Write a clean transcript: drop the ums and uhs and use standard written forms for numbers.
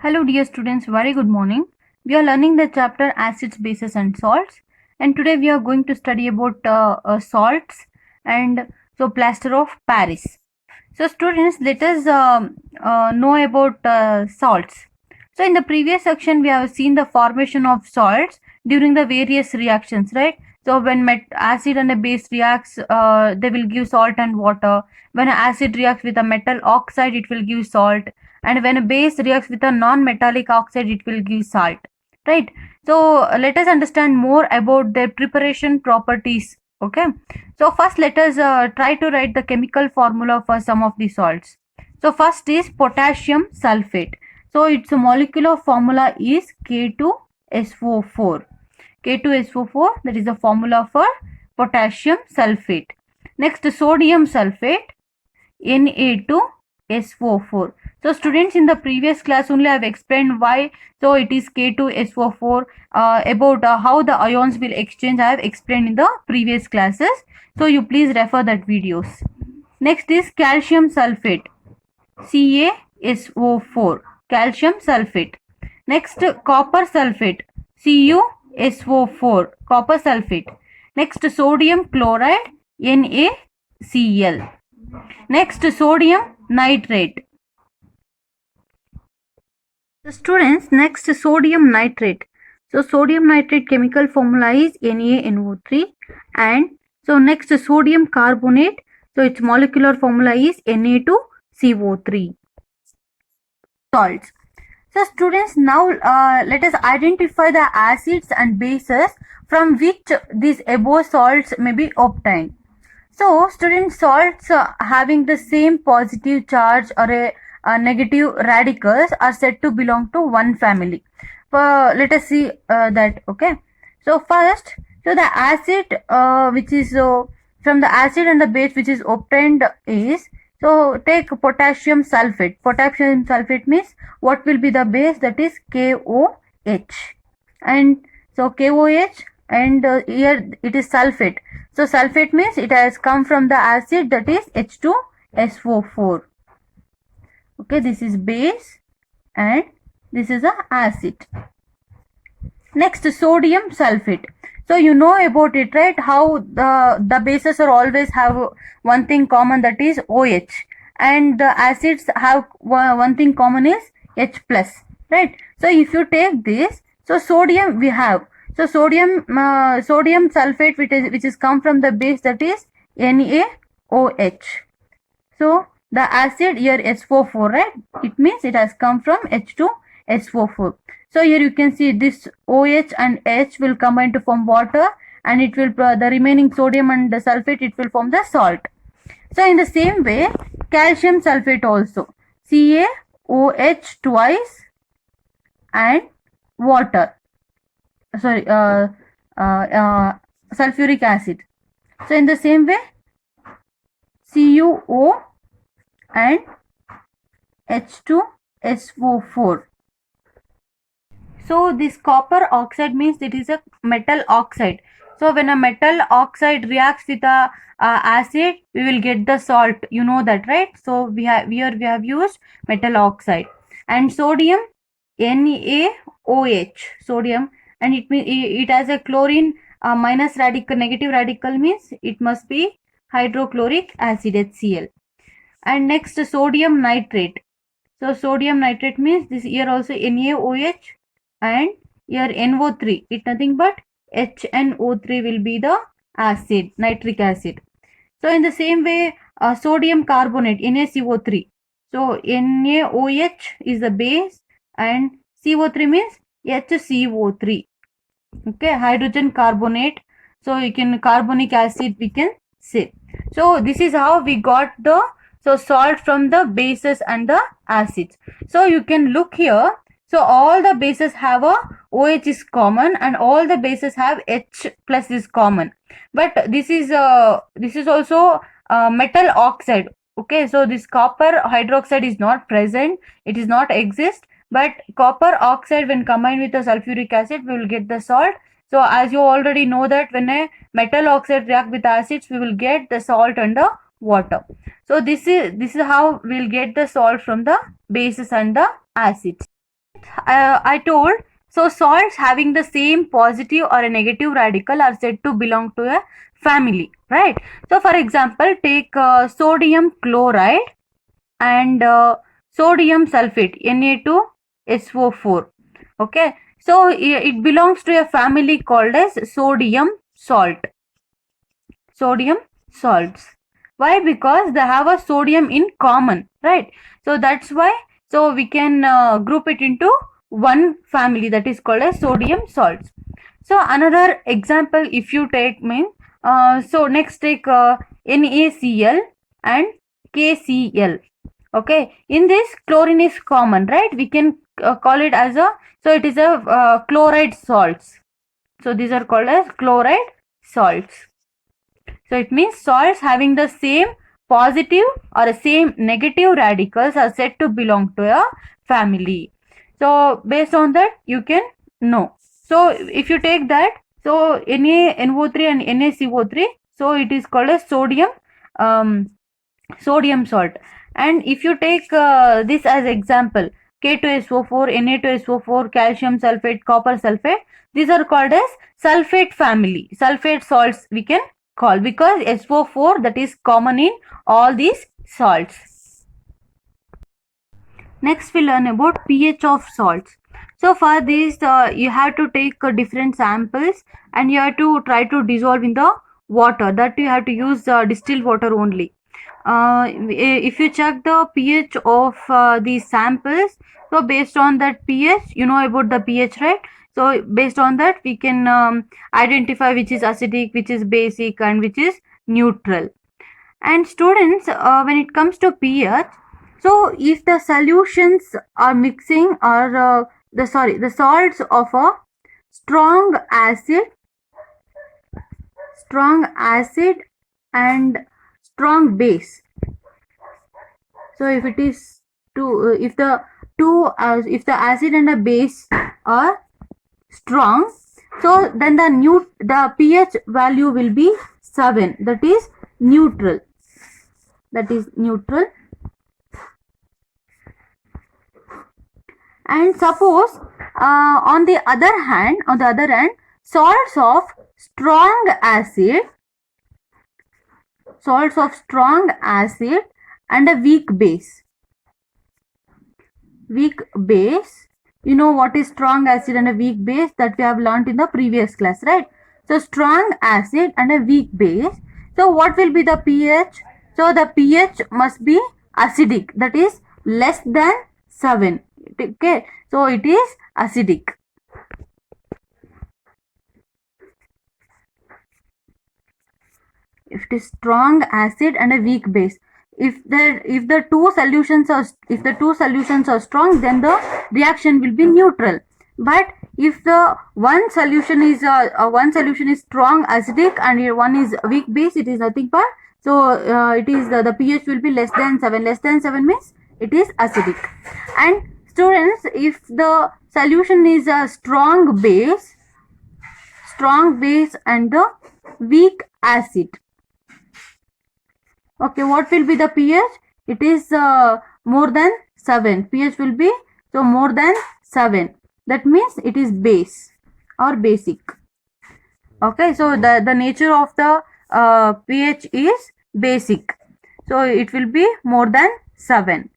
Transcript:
Hello dear students, very good morning. We are learning the chapter acids, bases and salts, and today we are going to study about salts and plaster of Paris. So students, let us know about salts. So in the previous section we have seen the formation of salts during the various reactions, right? So when acid and a base reacts, they will give salt and water. When an acid reacts with a metal oxide, it will give salt, and when a base reacts with a non-metallic oxide, it will give salt, right? So let us understand more about their preparation properties. Okay, so first let us try to write the chemical formula for some of the salts. So first is potassium sulfate. So its molecular formula is K2SO4. K2SO4, that is the formula for potassium sulfate. Next, sodium sulfate, Na2SO4. So students, in the previous class only I have explained why so it is K2SO4, about how the ions will exchange. I have explained in the previous classes, so you please refer that videos. Next is calcium sulfate, CaSO4, calcium sulfate. Next, copper sulfate, CuSO4, copper sulfate. Next, sodium chloride, NaCl. Next, sodium nitrate. The students, next sodium nitrate. So sodium nitrate chemical formula is NaNO3, and so next sodium carbonate. So its molecular formula is Na2CO3. Salts. So students, now let us identify the acids and bases from which these above salts may be obtained. So students, salts having the same positive charge or a negative radicals are said to belong to one family. Let us see that. Okay, so first, so the acid which is from the acid and the base which is obtained is, so take potassium sulfate. Potassium sulfate means what will be the base? That is KOH, and so KOH, and here it is sulfate. So sulfate means it has come from the acid, that is H2SO4. Okay, this is base and this is a acid. Next, sodium sulfate. So you know about it, right? How the bases are always have one thing common, that is OH, and the acids have one thing common is H plus, right? So if you take this, so sodium we have, so sodium sulfate which is come from the base, that is NaOH. So the acid here SO4, right? It means it has come from H2SO4. So here you can see this OH and H will combine to form water, and it will the remaining sodium and the sulfate, it will form the salt. So in the same way, calcium sulfate also, CaOH twice and water. Sorry, sulfuric acid. So in the same way, CuO and H2SO4. So this copper oxide means it is a metal oxide. So when a metal oxide reacts with a acid, we will get the salt. You know that, right? So we have used metal oxide. And sodium, NaOH, sodium, and it has a chlorine minus radical, negative radical means it must be hydrochloric acid, HCl. And next, sodium nitrate. So sodium nitrate means this here also NaOH, and here NO3, it nothing but HNO3 will be the acid, nitric acid. So in the same way, sodium carbonate, NaCO3. So NaOH is the base and CO3 means HCO3. Okay, hydrogen carbonate. So you can carbonic acid we can say. So this is how we got the salt from the bases and the acids. So you can look here. So all the bases have a OH is common, and all the bases have H plus is common. But this is also metal oxide. Okay, so this copper hydroxide is not present. It is not exist. But copper oxide, when combined with the sulfuric acid, we will get the salt. So as you already know that when a metal oxide react with acids, we will get the salt and the water. So this is how we will get the salt from the bases and the acids. I told, so salts having the same positive or a negative radical are said to belong to a family, right? So for example, take sodium chloride and sodium sulfate, Na2SO4. Okay, so it belongs to a family called as sodium salt. Sodium salts. Why? Because they have a sodium in common, right? So that's why, so we can group it into one family, that is called as sodium salts. So another example, if you take so next take NaCl and KCl. Okay, in this chlorine is common, right? We can call it as a, so it is a chloride salts. So these are called as chloride salts. So it means salts having the same positive or the same negative radicals are said to belong to a family. So based on that you can know. So if you take that, so NaNO3 and NaCO3, so it is called as sodium salt. And if you take this as example, K2SO4, Na2SO4, calcium sulfate, copper sulfate, these are called as sulfate family. Sulfate salts we can call, because SO4 that is common in all these salts. Next we learn about pH of salts. So for this you have to take different samples and you have to try to dissolve in the water. That you have to use distilled water only. If you check the pH of these samples, so based on that pH, you know about the pH, right? So based on that we can identify which is acidic, which is basic, and which is neutral. And students, when it comes to pH, so if the solutions are mixing, or the salts of a strong acid and strong base. So if it is if the acid and the base are strong, so then the pH value will be 7. That is neutral. And suppose on the other hand, salts of strong acid and a weak base. You know what is strong acid and a weak base, that we have learnt in the previous class, right? So strong acid and a weak base. So what will be the pH? So the pH must be acidic, that is less than 7. Okay, so it is acidic. If it is strong acid and a weak base, if the two solutions are strong, then the reaction will be neutral. But if the one solution is strong acidic and one is weak base, it is nothing but, so it is the pH will be less than 7. Less than 7 means it is acidic. And students, if the solution is a strong base and the weak acid, okay, what will be the pH? It is more than 7. pH will be more than 7. That means it is base or basic. Okay, so the nature of the pH is basic. So it will be more than 7.